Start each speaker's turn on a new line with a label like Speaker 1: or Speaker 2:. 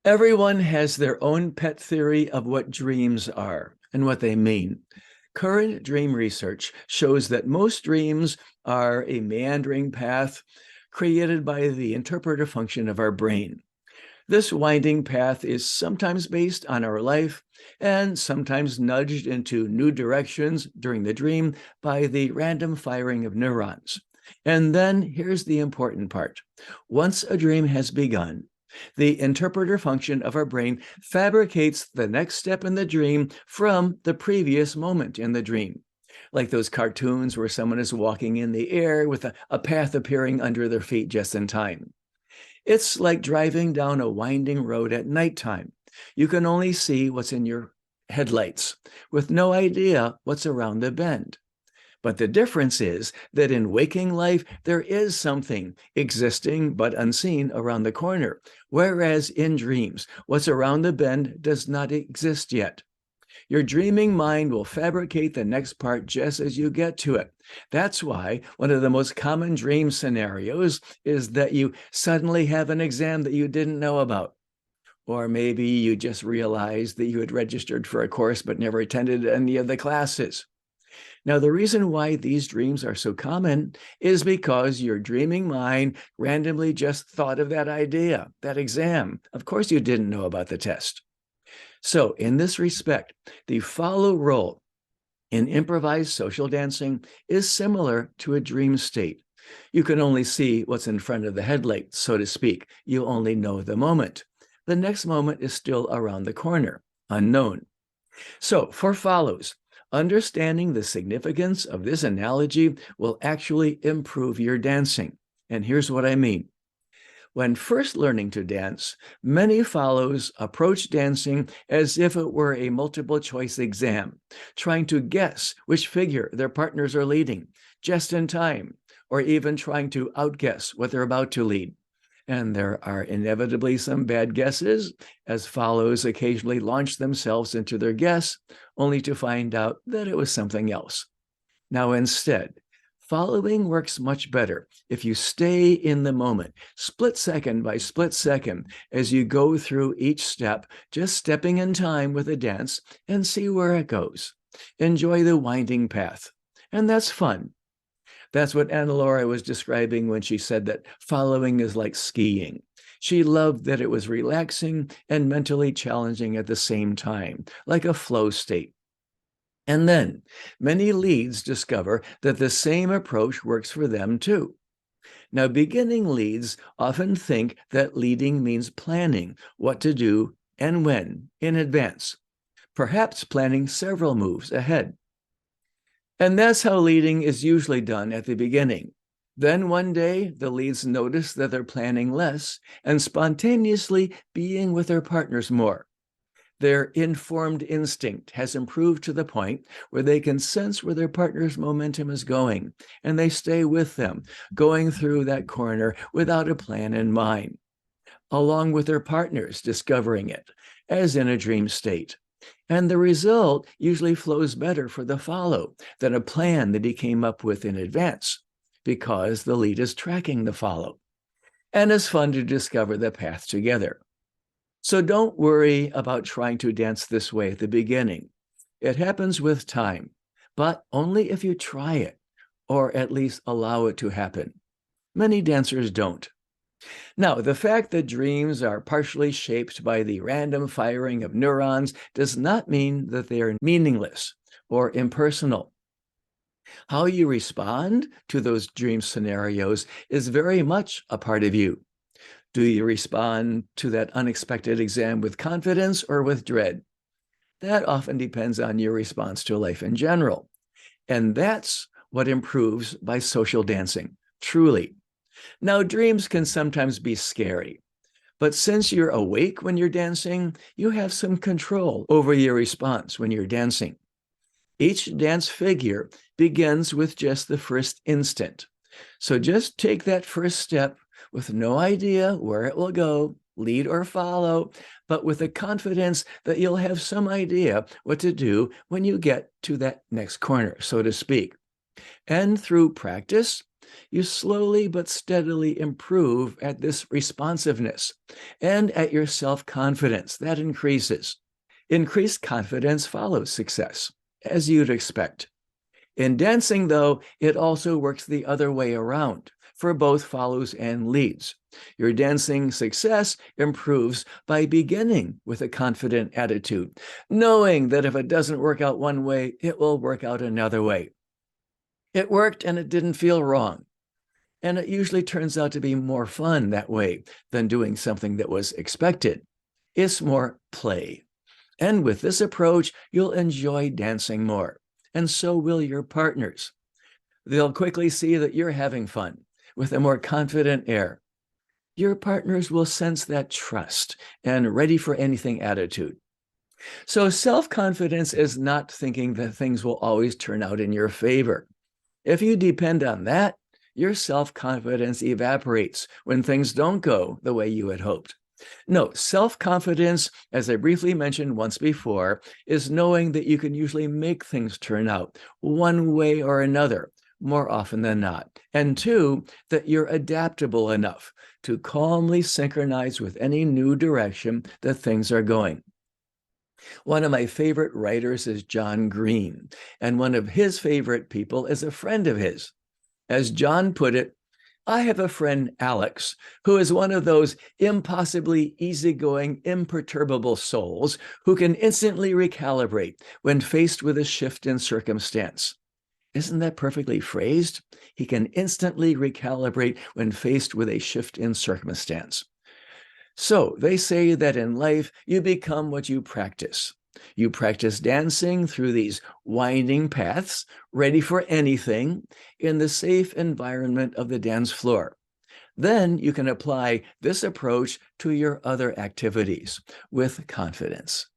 Speaker 1: Everyone has their own pet theory of what dreams are and what they mean. Current dream research shows that most dreams are a meandering path created by the interpretive function of our brain. This winding path is sometimes based on our life and sometimes nudged into new directions during the dream by the random firing of neurons. And then here's the important part. Once a dream has begun, the interpreter function of our brain fabricates the next step in the dream from the previous moment in the dream. Like those cartoons where someone is walking in the air with a path appearing under their feet just in time. It's like driving down a winding road at nighttime. You can only see what's in your headlights with no idea what's around the bend. But the difference is that in waking life, there is something existing but unseen around the corner, whereas in dreams, what's around the bend does not exist yet. Your dreaming mind will fabricate the next part just as you get to it. That's why one of the most common dream scenarios is that you suddenly have an exam that you didn't know about. Or maybe you just realized that you had registered for a course but never attended any of the classes. Now, the reason why these dreams are so common is because your dreaming mind randomly just thought of that idea, that exam. Of course, you didn't know about the test. So, in this respect, the follow role in improvised social dancing is similar to a dream state. You can only see what's in front of the headlight, so to speak. You only know the moment. The next moment is still around the corner, unknown. So, for follows, understanding the significance of this analogy will actually improve your dancing. And here's what I mean. When first learning to dance, many follows approach dancing as if it were a multiple choice exam, trying to guess which figure their partners are leading just in time, or even trying to outguess what they're about to lead. And there are inevitably some bad guesses, as follows occasionally launch themselves into their guess, only to find out that it was something else. Now, instead, following works much better if you stay in the moment, split second by split second, as you go through each step, just stepping in time with the dance and see where it goes. Enjoy the winding path. And that's fun. That's what Anna Laura was describing when she said that following is like skiing. She loved that it was relaxing and mentally challenging at the same time, like a flow state. And then many leads discover that the same approach works for them too. Now, beginning leads often think that leading means planning what to do and when in advance, perhaps planning several moves ahead. And that's how leading is usually done at the beginning. Then one day, the leads notice that they're planning less and spontaneously being with their partners more. Their informed instinct has improved to the point where they can sense where their partner's momentum is going, and they stay with them, going through that corner without a plan in mind, along with their partners discovering it, as in a dream state. And the result usually flows better for the follow than a plan that he came up with in advance, because the lead is tracking the follow. And it's fun to discover the path together. So don't worry about trying to dance this way at the beginning. It happens with time, but only if you try it, or at least allow it to happen. Many dancers don't. Now, the fact that dreams are partially shaped by the random firing of neurons does not mean that they are meaningless or impersonal. How you respond to those dream scenarios is very much a part of you. Do you respond to that unexpected exam with confidence or with dread? That often depends on your response to life in general. And that's what improves by social dancing, truly. Now, dreams can sometimes be scary, but since you're awake when you're dancing, you have some control over your response when you're dancing. Each dance figure begins with just the first instant. So just take that first step with no idea where it will go, lead or follow, but with the confidence that you'll have some idea what to do when you get to that next corner, so to speak. And through practice, You slowly but steadily improve at this responsiveness and at your self-confidence. That increases. Increased confidence follows success, as you'd expect. In dancing, though, it also works the other way around, for both follows and leads. Your dancing success improves by beginning with a confident attitude, knowing that if it doesn't work out one way, it will work out another way. It worked and it didn't feel wrong. And it usually turns out to be more fun that way than doing something that was expected. It's more play. And with this approach, you'll enjoy dancing more. And so will your partners. They'll quickly see that you're having fun with a more confident air. Your partners will sense that trust and ready for anything attitude. So self-confidence is not thinking that things will always turn out in your favor. If you depend on that, your self-confidence evaporates when things don't go the way you had hoped. No, self-confidence, as I briefly mentioned once before, is knowing that you can usually make things turn out one way or another, more often than not. And two, that you're adaptable enough to calmly synchronize with any new direction that things are going. One of my favorite writers is John Green, and one of his favorite people is a friend of his. As John put it, I have a friend, Alex, who is one of those impossibly easygoing, imperturbable souls who can instantly recalibrate when faced with a shift in circumstance. Isn't that perfectly phrased? He can instantly recalibrate when faced with a shift in circumstance. So they say that in life, you become what you practice. You practice dancing through these winding paths, ready for anything, in the safe environment of the dance floor. Then you can apply this approach to your other activities with confidence.